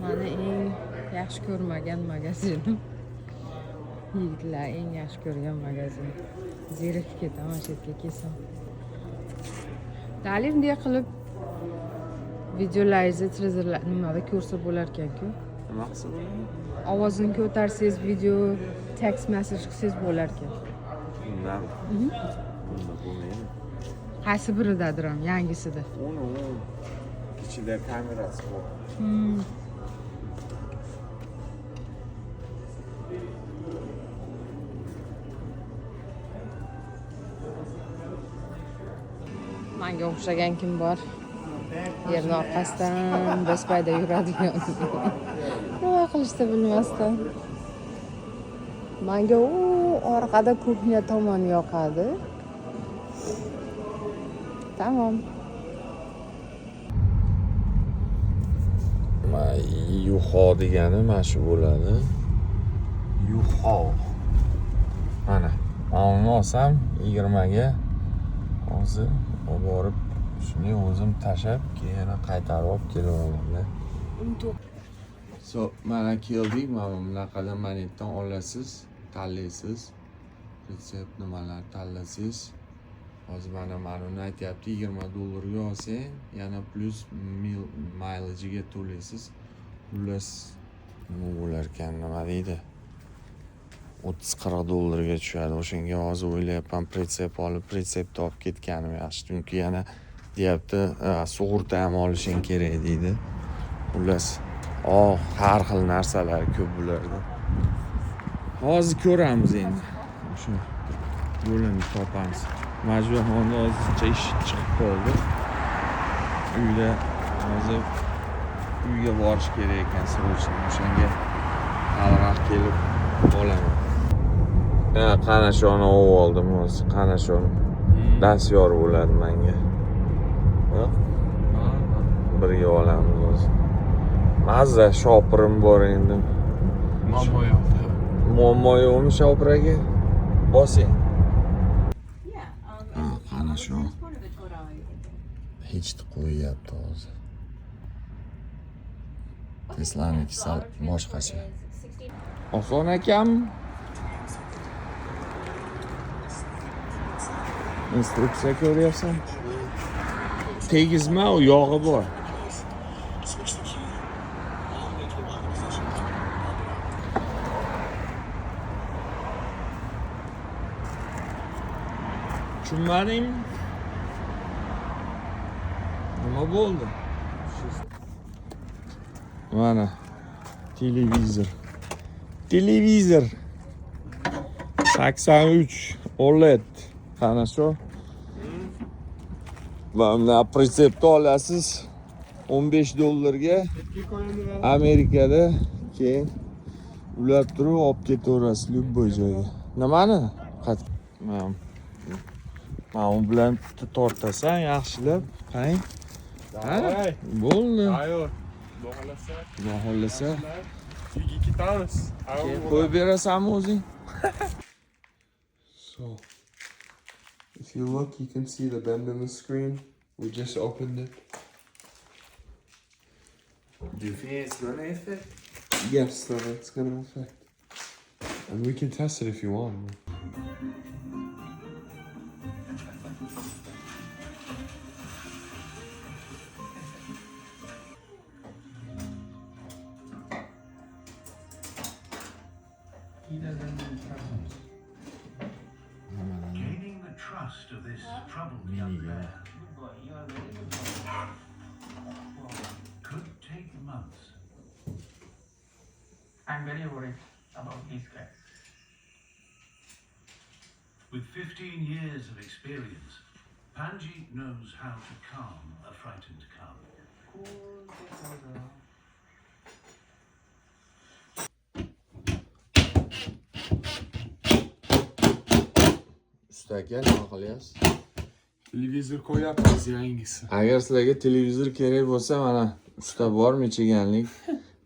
Mani eng yaxshi ko'rmagan magazinim. Yigitlar eng yaxshi ko'rgan magazin. Zerikib ketaman o'sha yerga kelsam. Ta'lim deya qilib videolaringizni televizorlar nimada ko'rsa bo'lar ekan-ku. Nima qilsa bo'ladi? Ovozini ko'tarsangiz, video text message qilsangiz bo'lar ekan. Undan. Bunda bo'lmaydi. Qaysi biridadir ham, yangisida. Uni ichida kamerasi bor. Menga o'xshagan kim bor? Yerni orqasidan Bespayda yuradigan. Nima qilishni bilmasdan. Menga u orqada kuxnya tomon yoqadi. Tamam. Yuho degani mana shu bo'ladi. Yuho. Mana, uni olsam 20 ga hozir borib shuni o'zim tashab, keyin qaytarib olib kelaman. So, mana keldik, mana bunaqadan monetdan olasiz, tanlaysiz. Retsept nimalar tanlasangiz. Hozir mana uni aytyapti, $20 olsang, yana plus mileage'ga to'laysiz. Xullas, nima bo'lar ekan, nima deydi? $30-40 ga tushadi. O'shanga hozir o'ylayapman, pretsep olib, pretsepni olib ketganim yaxshi. Chunki yana deyapti, sug'urta ham olishing kerak deydi. Xullas, har xil narsalar ko'p bularda. Hozir ko'ramiz endi. Shu yo'lini topamiz. Majburxonada hozircha ish chiqib qoldi. Uyda hozir uyga borish kerak ekan, sirrochni o'shanga haliroq kelib olaman. Qana shuni olib oldim hozir. Qana shuni. Dastyor bo'ladi menga. Birga olamiz hozir. Mazza shopirim bor endi. Muammo yo'qmi shopir aka? Bosing. Qana shu. Hech qo'yyapti hozir. Teslaniki sal boshqacha. Oson ekan. Instruksiya ko'ryapsan? Tegizma, u yog'i bor. Tushunmading? Nima bo'ldi? Mana televizor. 83 OLED. Qana shu. Va unda pretsepni olasiz $15 ga Amerikada, keyin ulab turib olib ketaverasiz любой joyga. Nimani? Mana u bilan tortasan yaxshilab, qay? Ha? Bo'ldi. Ayo, Xohlasa. uyga ketamiz. Qo'yib berasanmi o'zing? So, if you look, you can see the bend in the screen. We just opened it. Do you think it's gonna affect? Yes, so that's gonna affect. And we can test it if you want. Gaining the trust of this troubled young man could take months. I'm very worried about these guys. With 15 years of experience, Panji knows how to calm a frightened cub. Ustaga nima qilyapsiz? Televizor qo'yapmiz yangisi. Agar sizlarga televizor kerak bo'lsa, mana usta bor mechiganlik.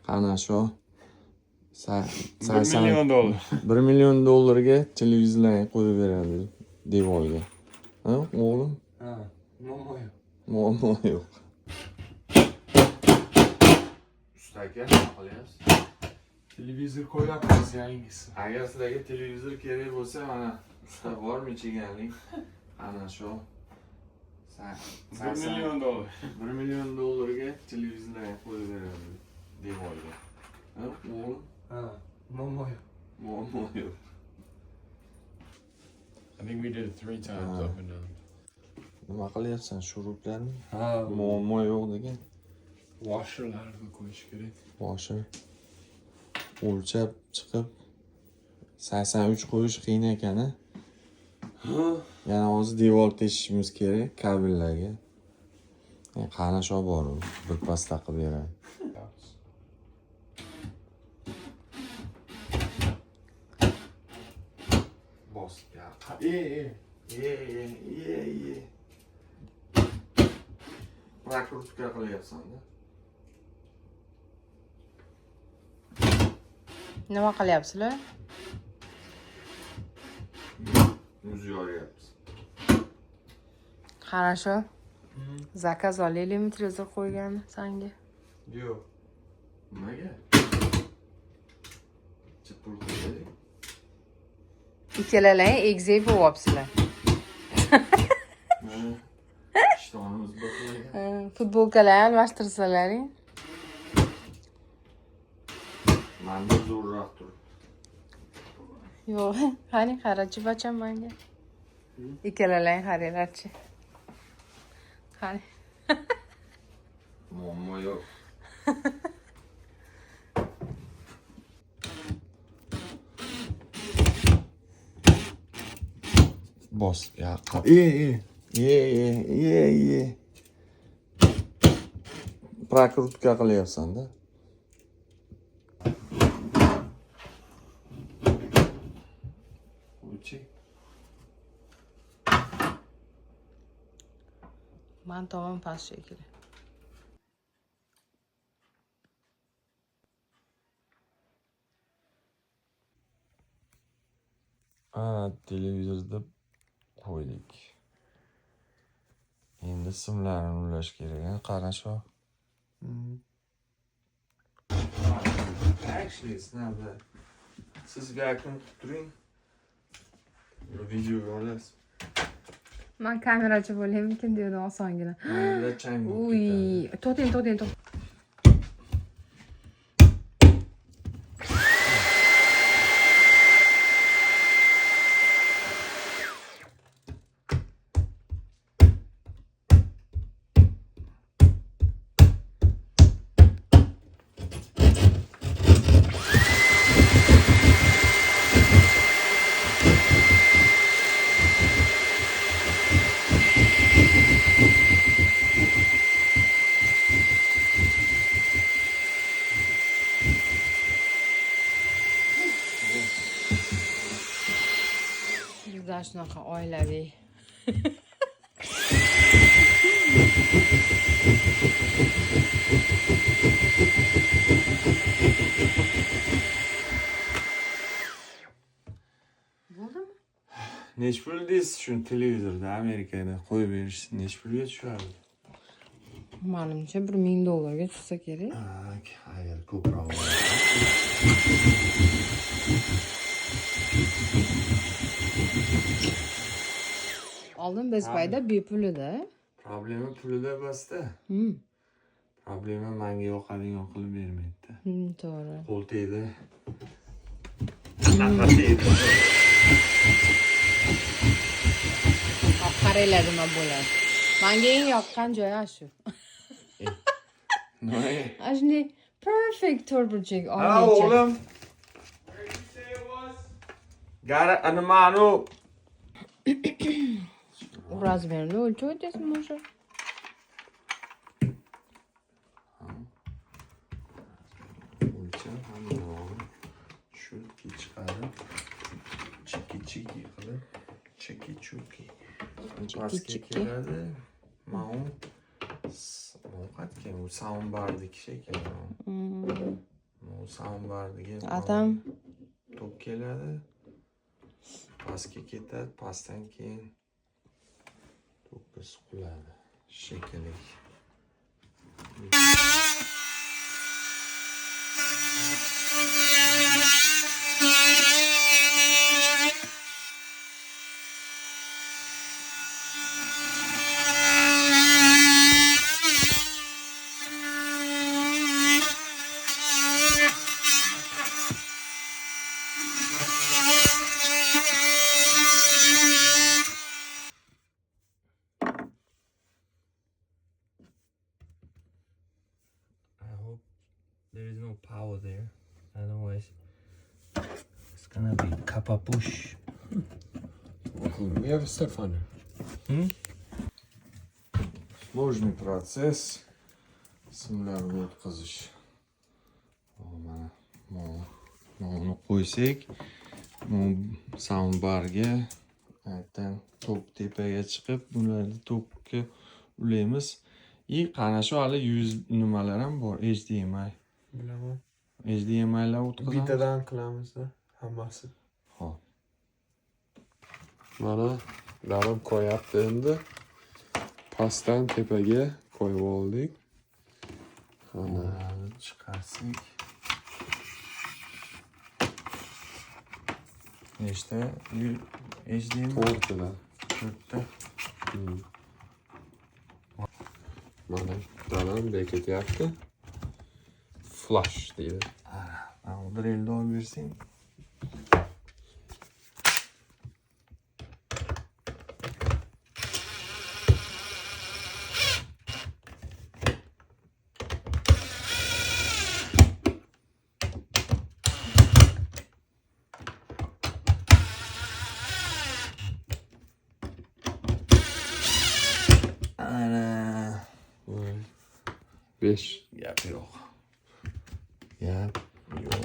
Qana shu. $1 million. $1 million ga televizorlarni qo'yib beradi devorga. Ha, o'g'lim? Ha, muammo yo'q. Muammo yo'q. Do'st aka, nima qilyapsiz? Televizor qo'yapmiz yangisi. Agar sizlarga televizor kerak bo'lsa, mana usta bor Michiganlik. Ana shu $1 million. $1 million ga televizorlarni qo'yib beradi devorga. Ha, o'g'lim? Ha, muammo yo'q. Muammo yo'q. I think we did it 3 times up and down. Nima qilyapsan? Shuruplarni? Ha, Muammo yo'q degan. washerlarni qo'yish kerak. Boshi o'lchab chiqib 83 qo'yish qiyin ekan. Yana hozir devor teshishimiz kerak kabellarga. Qani shu bor, birpas taqib beradi. Bos, ya. Prakrutka qilyapsan-da. Nima qilyapsizlar? Muz yoryapmiz. Хорошо. Zakaz olaylikmi televizor qo'yganni sanga? Yo'q. Nimaga? Chipul qo'yaylik. Ikkalalang egzay bo'lyapsizlar. Ishtonimiz biqmagan. Futbolkalarni almashtirsalaring. Manda zo'rroq turibdi. Yo'q, qani qarachi bacham menga. Ikkalalang qaranglarchi. Qani. Muammo yo'q. Bos, ya. Prakrutka qilyapsan-da. Uchi. Men tomon past shekilli. Televizorda qo'ydik. Endi simlarni ulash kerak. Qara shu. Actually, snapda. Sizga yaqin turing. Videoga olasiz. Men kamerachi bo'laymikin dedim osongina. Mayda chang. Uy, to'xting. Bizlar shunaqa oilaviy. Bo'ldimi? Nech pul deysiz shu televizorda Amerikada qo'yib berish nech pulga tushadi? Menimcha $1000 ga tushsa kerak. Hayır, ko'proq. Oldin Best Buy'da bepulida. Problema pulida emasda. Problema menga yoqadigan qilib bermaydi-da. To'g'ri. Qo'l tegdi. Nafas tegdi. Qaranglar nima bo'ladi. Menga eng yoqqan joyi shu. Nima? Shunday perfect turburchak Ha, olgancha. o'g'lim. Gara animanu. Razmerini o'lchab o'tasizmi o'sha? O'lchab hamma shu chiqarib chiki qilib chiki. Pastga keladi. Mau qatgan u soundbardiki shekilli. Bu soundbardiga Atam to'p keladi. Pastga ketadi, pastdan keyin to'pga suqiladi. Shekilli. There is no power there. Otherwise, it's gonna be kapapush. We have a step finder. Сложный процесс. Simlarga o'tkazish. Mana buni qo'ysak, soundbarga aytdan tok tepaga chiqib, bularni tokka ulaymiz. Qana shu hali 100 nimalar ham bor, HDMI. Bilaman. HDMI lar o'tkazamiz. Bittadan qilamiz-da hammasi. Xo'p. Mana darim qo'yapti endi. Pastdan tepaga qo'yib oldik. Mana Bularni chiqarsak. Nechta HDMI? 4 ta. 4ta. Mana dalam bekityapti. Flash deydi. Bir elda olib bersang. Ana 5. gap yo'q. Gap yo'q.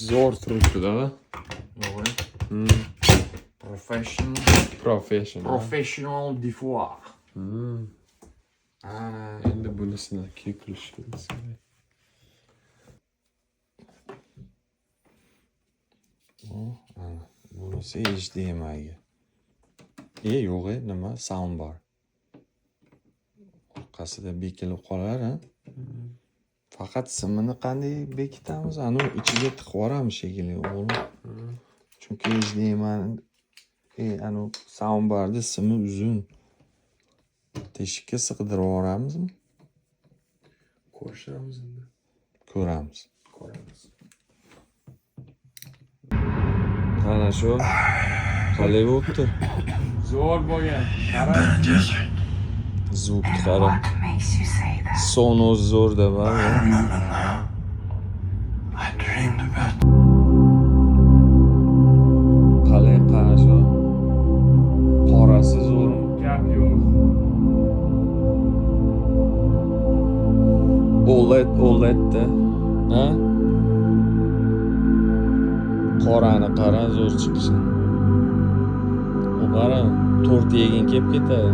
Zo'r turibdi-da. To'g'ri. Professional difuar. Ana Endi bunisini kiklishimiz kerak. bunisi HDMI'ga. Yo'q, nima soundbar. Orqasida bekilib qolar, ha? Faqat simini qanday bekitamiz? Ani ichiga tiqib yuboramiz shekilli, o'g'lim. Chunki HDMI anu soundbarda simi uzun. Teshikka sig'dirib yuboramizmi? Ko'rishamiz endi. Ko'ramiz. Ko'ramiz. Qana shu. Qalay bo'libdi? Zo'r bo'lgan. Звук qara. Sonos zo'r deb, ha? Qalay qara shu. Qorasi zo'rmi? Gap yo'q. OLED-da. Ha? Qorani qara, zo'r chiqishi. U qara, to'rt yegin kelib ketadi.